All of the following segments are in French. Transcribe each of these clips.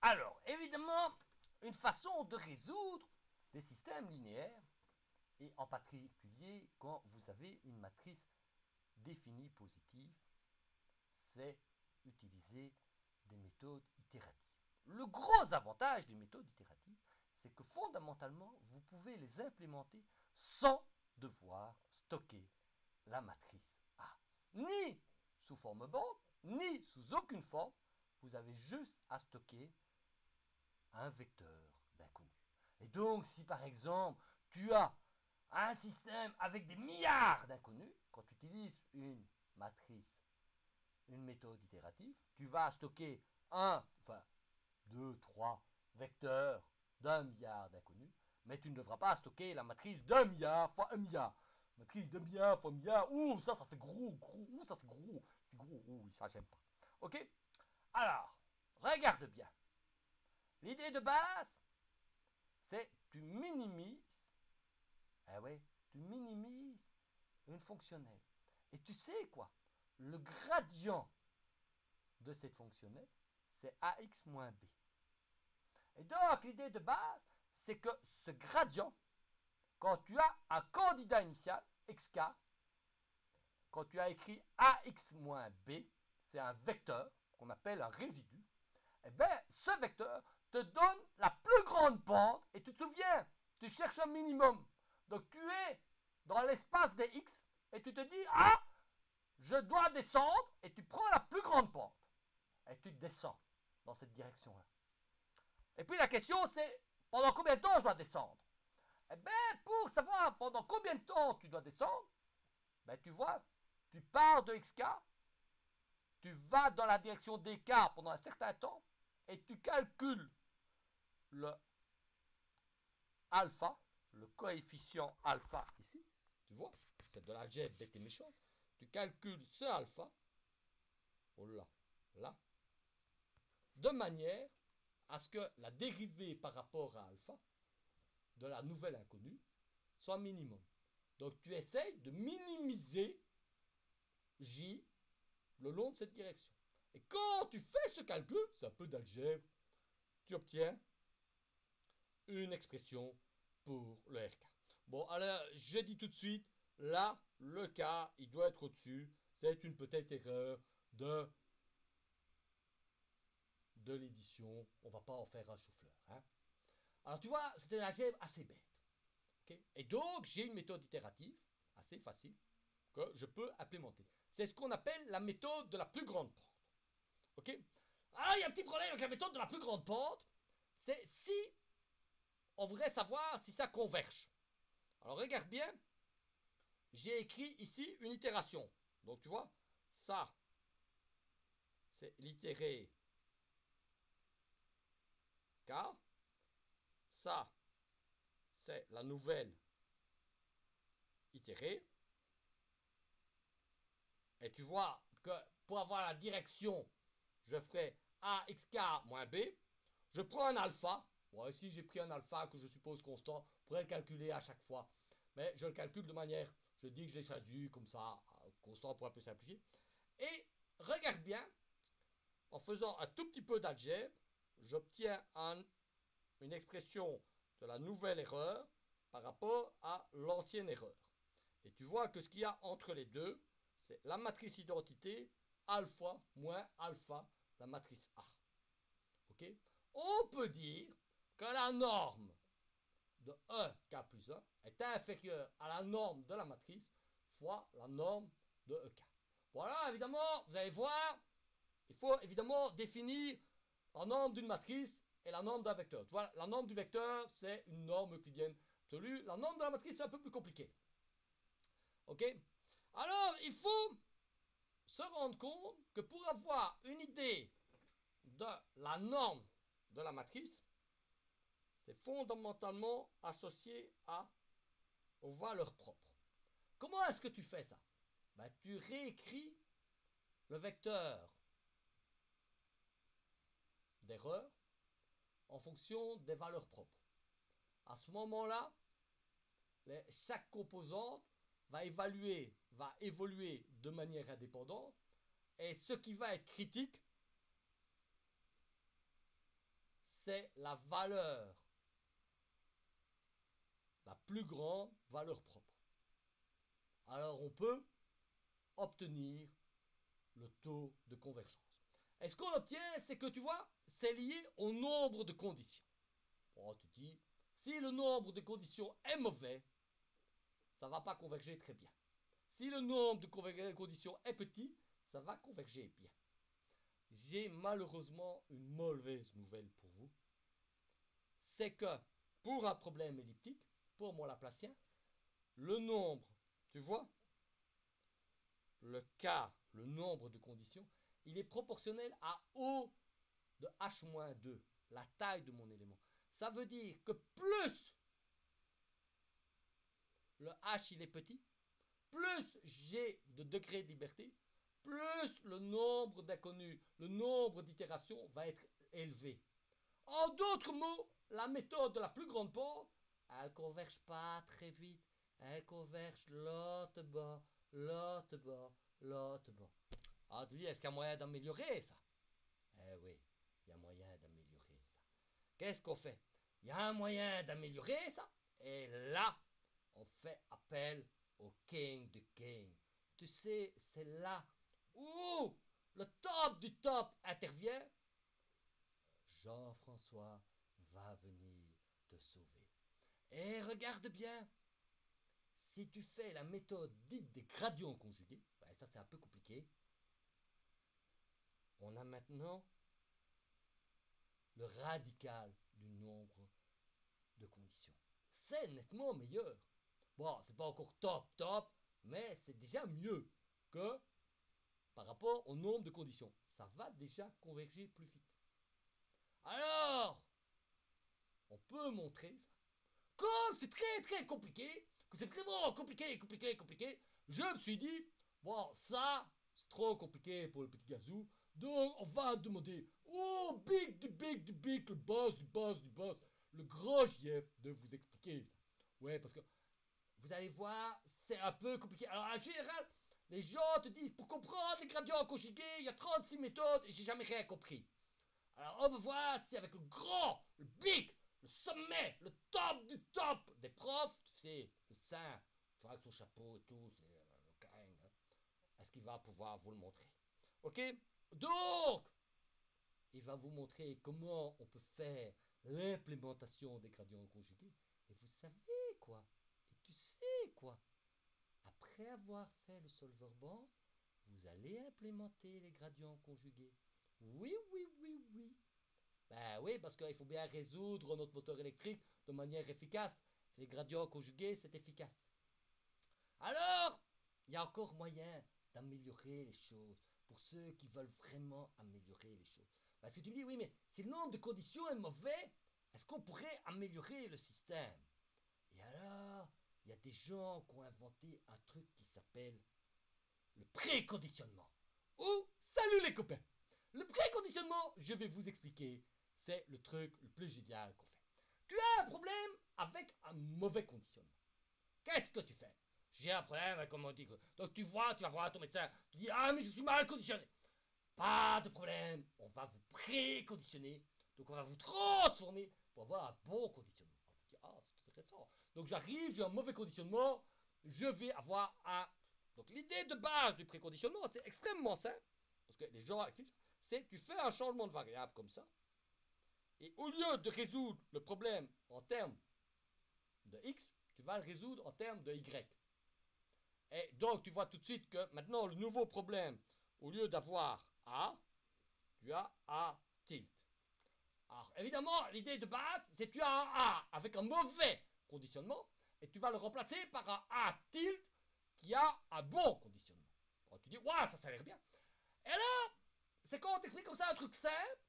Alors, évidemment, une façon de résoudre des systèmes linéaires, et en particulier quand vous avez une matrice définie positive, c'est utiliser des méthodes itératives. Le gros avantage des méthodes itératives, c'est que fondamentalement, vous pouvez les implémenter sans devoir stocker la matrice A. Ni sous forme bande, ni sous aucune forme, vous avez juste à stocker un vecteur d'inconnu. Et donc, si par exemple, tu as un système avec des milliards d'inconnus, quand tu utilises une matrice, une méthode itérative, tu vas stocker deux, trois vecteurs d'un milliard d'inconnus, mais tu ne devras pas stocker la matrice d'un milliard fois un milliard. Matrice d'un milliard fois un milliard, ça fait gros, ça fait gros, c'est gros, ça j'aime pas. Ok. Alors, regarde bien. L'idée de base, c'est tu minimises, tu minimises une fonctionnelle. Et tu sais quoi? Le gradient de cette fonctionnelle, c'est ax moins b. Et donc, l'idée de base, c'est que ce gradient, quand tu as un candidat initial, xk, quand tu as écrit ax moins b, c'est un vecteur qu'on appelle un résidu, eh bien, ce vecteur te donne la plus grande pente, et tu te souviens, tu cherches un minimum. Donc, tu es dans l'espace des x, et tu te dis, je dois descendre, et tu prends la plus grande pente. Et tu descends dans cette direction-là. Et puis la question, c'est, pendant combien de temps je dois descendre? Eh bien, pour savoir pendant combien de temps tu dois descendre, tu vois, tu pars de xk, tu vas dans la direction dk pendant un certain temps, et tu calcules le alpha, le coefficient alpha ici, tu vois, c'est de l'algèbre bête et méchante, tu calcules ce alpha, là, de manière à ce que la dérivée par rapport à alpha de la nouvelle inconnue soit minimum. Donc tu essayes de minimiser J le long de cette direction. Et quand tu fais ce calcul, c'est un peu d'algèbre, tu obtiens une expression pour le RK. Bon, alors, je dis tout de suite, là, le K, il doit être au-dessus. C'est une petite erreur de l'édition. On ne va pas en faire un chou-fleur. Hein. Alors, tu vois, c'était une algèbre assez bête. Okay. Et donc, j'ai une méthode itérative, assez facile, que je peux implémenter. C'est ce qu'on appelle la méthode de la plus grande pente. Ok. Alors, il y a un petit problème avec la méthode de la plus grande pente. C'est si on voudrait savoir si ça converge. Alors, regarde bien. J'ai écrit ici une itération. Donc, tu vois, ça, c'est l'itéré K. Ça, c'est la nouvelle itérée. Et tu vois que pour avoir la direction, je ferai AXK moins B. Je prends un alpha. Bon, ici, j'ai pris un alpha que je suppose constant. Je pourrais le calculer à chaque fois. Mais je le calcule de manière, je dis que je l'ai choisi comme ça, constant pour un peu simplifier. Et regarde bien, en faisant un tout petit peu d'algèbre, j'obtiens une expression de la nouvelle erreur par rapport à l'ancienne erreur. Et tu vois que ce qu'il y a entre les deux, c'est la matrice identité alpha moins alpha, la matrice A. Ok. On peut dire que la norme de EK plus 1 est inférieure à la norme de la matrice fois la norme de EK. Voilà, évidemment, vous allez voir, il faut évidemment définir la norme d'une matrice et la norme d'un vecteur. Tu vois, la norme du vecteur, c'est une norme euclidienne absolue. La norme de la matrice, c'est un peu plus compliqué. Ok. Alors, il faut se rendre compte que pour avoir une idée de la norme de la matrice, c'est fondamentalement associé aux valeurs propres. Comment est-ce que tu fais ça? Tu réécris le vecteur d'erreur en fonction des valeurs propres. À ce moment-là, chaque composante va évoluer de manière indépendante, et ce qui va être critique, c'est la valeur, la plus grande valeur propre. Alors on peut obtenir le taux de convergence. Et ce qu'on obtient, c'est que tu vois, c'est lié au nombre de conditions. Bon, tu dis, si le nombre de conditions est mauvais, ça ne va pas converger très bien. Si le nombre de conditions est petit, ça va converger bien. J'ai malheureusement une mauvaise nouvelle pour vous. C'est que pour un problème elliptique, pour mon laplacien, le nombre, tu vois, le K, le nombre de conditions, il est proportionnel à O de H-2, la taille de mon élément. Ça veut dire que plus le H il est petit, plus j'ai de degrés de liberté, plus le nombre d'inconnus, le nombre d'itérations va être élevé. En d'autres mots, la méthode de la plus grande porte, elle ne converge pas très vite. Elle converge l'autre bas, l'autre bas, l'autre bas. Ah, tu dis, est-ce qu'il y a moyen d'améliorer ça? Eh oui, il y a moyen d'améliorer ça. Qu'est-ce qu'on fait? Il y a un moyen d'améliorer ça. Et là, on fait appel au king du king. Tu sais, c'est là où le top du top intervient. Jean-François va venir te sauver. Et regarde bien, si tu fais la méthode dite des gradients conjugués, ben ça c'est un peu compliqué, on a maintenant le radical du nombre de conditions. C'est nettement meilleur. Bon, c'est pas encore top top, mais c'est déjà mieux que par rapport au nombre de conditions. Ça va déjà converger plus vite. Alors, on peut montrer ça. Comme c'est très très compliqué, que c'est vraiment compliqué, je me suis dit, bon, ça, c'est trop compliqué pour le petit gazou, donc on va demander au big, le boss du boss du boss, le gros JF, de vous expliquer ça. Ouais, parce que vous allez voir, c'est un peu compliqué. Alors en général, les gens te disent, pour comprendre les gradients conjugués, il y a 36 méthodes et j'ai jamais rien compris. Alors on va voir si avec le grand, le big, le sommet, le top du top des profs, tu sais, le saint, avec son chapeau et tout, c'est le carême, hein, est-ce qu'il va pouvoir vous le montrer? Ok? Donc, il va vous montrer comment on peut faire l'implémentation des gradients conjugués. Et vous savez quoi? Et tu sais quoi? Après avoir fait le solver band, vous allez implémenter les gradients conjugués. Oui. Ben oui, parce qu'il faut bien résoudre notre moteur électrique de manière efficace. Les gradients conjugués, c'est efficace. Alors, il y a encore moyen d'améliorer les choses pour ceux qui veulent vraiment améliorer les choses. Parce que tu me dis, oui, mais si le nombre de conditions est mauvais, est-ce qu'on pourrait améliorer le système? Et alors, il y a des gens qui ont inventé un truc qui s'appelle le préconditionnement. Ou, salut les copains! Le préconditionnement, je vais vous expliquer, c'est le truc le plus génial qu'on fait. Tu as un problème avec un mauvais conditionnement. Qu'est-ce que tu fais? J'ai un problème avec comment on dit. Donc tu vas voir ton médecin, tu dis ah mais je suis mal conditionné. Pas de problème, on va vous préconditionner. Donc on va vous transformer pour avoir un bon conditionnement. Tu dis ah c'est intéressant. Donc j'arrive, j'ai un mauvais conditionnement, je vais avoir un. Donc l'idée de base du préconditionnement c'est extrêmement simple parce que les gens expliquent ça. C'est tu fais un changement de variable comme ça et au lieu de résoudre le problème en termes de x, tu vas le résoudre en termes de y. Et donc, tu vois tout de suite que maintenant, le nouveau problème, au lieu d'avoir A, tu as A tilde. Alors, évidemment, l'idée de base, c'est que tu as un A avec un mauvais conditionnement, et tu vas le remplacer par un A tilde qui a un bon conditionnement. Alors, tu dis, waouh, ça a l'air bien. Et là, c'est quand on t'explique comme ça un truc simple,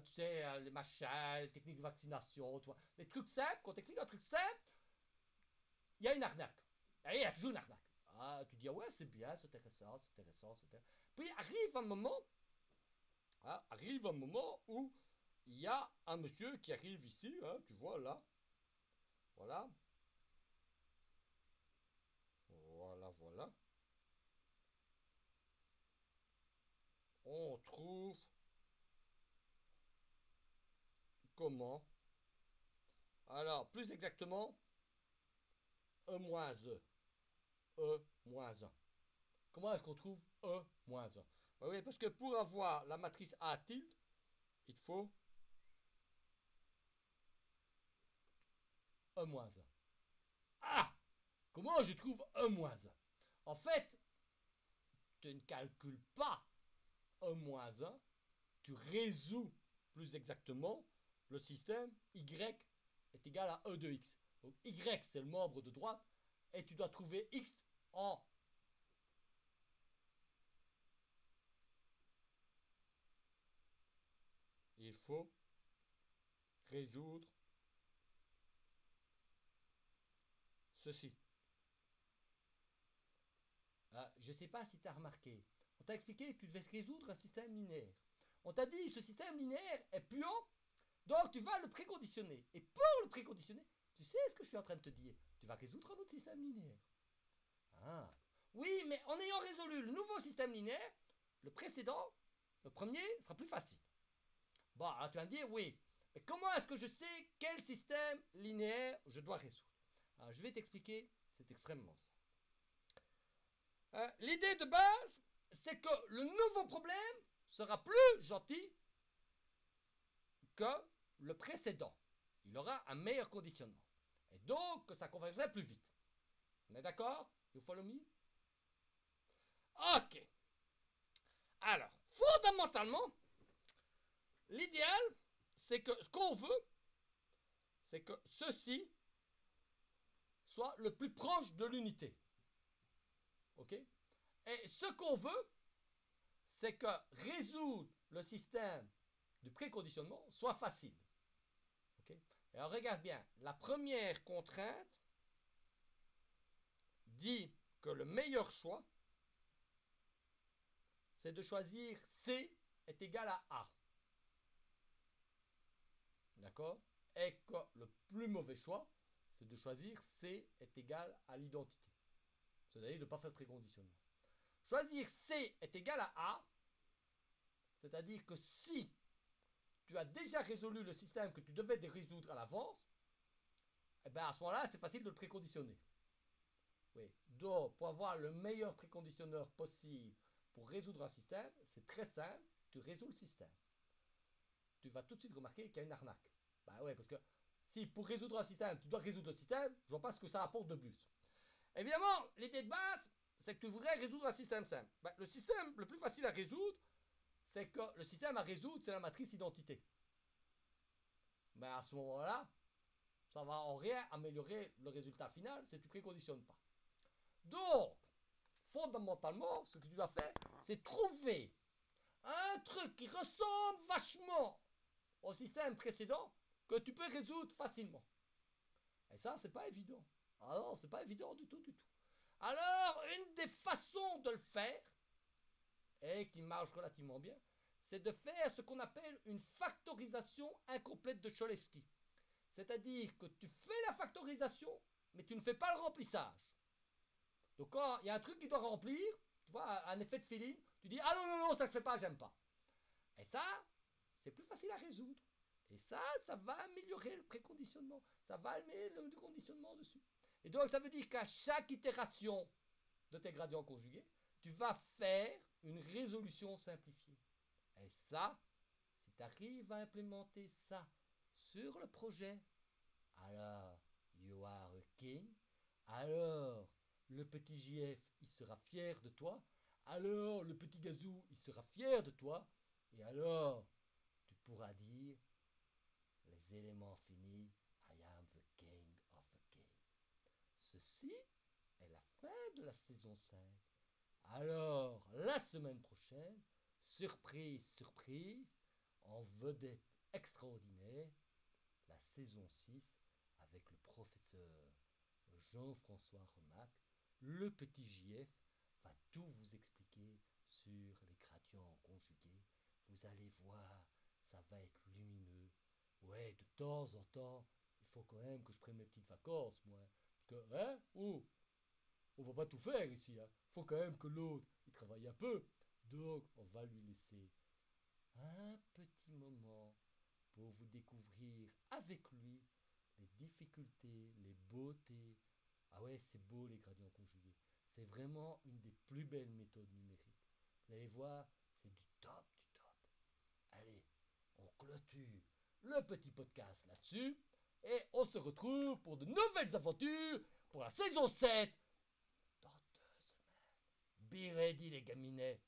tu sais, les machins, les techniques de vaccination, tu vois, les trucs simples, quand on t'explique un truc simple, il y a une arnaque. Et il y a toujours une arnaque. Ah, tu dis, ah ouais, c'est bien, c'est intéressant, c'est intéressant, c'est intéressant. Puis arrive un moment où il y a un monsieur qui arrive ici, hein, tu vois là, voilà, voilà. On trouve comment. Alors, plus exactement, E moins E. E moins 1. Comment est-ce qu'on trouve E moins 1? Oui, parce que pour avoir la matrice A tilde, il te faut E moins 1. Ah! Comment je trouve E moins 1? En fait, tu ne calcules pas E moins 1, tu résous plus exactement le système Y est égal à E de X. Donc Y c'est le membre de droite et tu dois trouver X en il faut résoudre ceci. Je ne sais pas si tu as remarqué. On t'a expliqué que tu devais résoudre un système linéaire. On t'a dit ce système linéaire est puant, donc tu vas le préconditionner. Et pour le préconditionner, tu sais ce que je suis en train de te dire. Tu vas résoudre un autre système linéaire. Ah. Oui, mais en ayant résolu le nouveau système linéaire, le précédent, le premier, sera plus facile. Bon, alors tu vas me dire, oui, mais comment est-ce que je sais quel système linéaire je dois résoudre? Alors je vais t'expliquer, c'est extrêmement simple. L'idée de base, c'est que le nouveau problème sera plus gentil que le précédent. Il aura un meilleur conditionnement. Et donc, que ça convergerait plus vite. On est d'accord? You follow me? Ok. Alors, fondamentalement, l'idéal, c'est que ce qu'on veut, c'est que ceci soit le plus proche de l'unité. Ok? Et ce qu'on veut, c'est que résoudre le système du préconditionnement soit facile. Ok? Et alors regarde bien, la première contrainte dit que le meilleur choix, c'est de choisir C est égal à A. D'accord? Et que le plus mauvais choix, c'est de choisir C est égal à l'identité. C'est-à-dire de ne pas faire de préconditionnement. Choisir C est égal à A, c'est-à-dire que si tu as déjà résolu le système que tu devais résoudre à l'avance, eh bien à ce moment-là, c'est facile de le préconditionner. Oui. Donc, pour avoir le meilleur préconditionneur possible pour résoudre un système, c'est très simple, tu résous le système. Tu vas tout de suite remarquer qu'il y a une arnaque. Bah ouais, parce que si pour résoudre un système, tu dois résoudre le système, je vois pas ce que ça apporte de plus. Évidemment, l'idée de base, c'est que tu voudrais résoudre un système simple. Bah, le système le plus facile à résoudre, c'est que le système à résoudre, c'est la matrice identité. Mais à ce moment-là, ça va en rien améliorer le résultat final si tu ne préconditionnes pas. Donc, fondamentalement, ce que tu dois faire, c'est trouver un truc qui ressemble vachement au système précédent que tu peux résoudre facilement. Et ça, c'est pas évident. Alors, c'est pas évident du tout, du tout. Alors, une des façons de le faire, et qui marche relativement bien, c'est de faire ce qu'on appelle une factorisation incomplète de Cholesky. C'est-à-dire que tu fais la factorisation, mais tu ne fais pas le remplissage. Donc quand il y a un truc qui doit remplir, tu vois, un effet de feeling, tu dis ah non, non, non, ça ne fait pas, j'aime pas. Et ça, c'est plus facile à résoudre. Et ça va améliorer le préconditionnement. Ça va améliorer le conditionnement dessus. Et donc ça veut dire qu'à chaque itération de tes gradients conjugués, tu vas faire une résolution simplifiée. Et ça, si tu arrives à implémenter ça sur le projet, alors you are a king. Alors le petit JF, il sera fier de toi. Alors le petit Gazou, il sera fier de toi. Et alors, tu pourras dire les éléments finis, I am the king of the game. Ceci est la fin de la saison 5. Alors, la semaine prochaine, surprise, surprise, en vedette extraordinaire, la saison 6 avec le professeur Jean-François Remac, le petit JF va tout vous expliquer sur les gradients conjugués. Vous allez voir, ça va être lumineux. Ouais, de temps en temps, il faut quand même que je prenne mes petites vacances, moi. Parce que, hein, oh, on va pas tout faire ici, hein. Faut quand même que l'autre, il travaille un peu. Donc, on va lui laisser un petit moment pour vous découvrir avec lui les difficultés, les beautés. Ah ouais, c'est beau les gradients conjugués. C'est vraiment une des plus belles méthodes numériques. Vous allez voir, c'est du top, du top. Allez, on clôture le petit podcast là-dessus. Et on se retrouve pour de nouvelles aventures pour la saison 7 dans 2 semaines. Be ready les gaminets.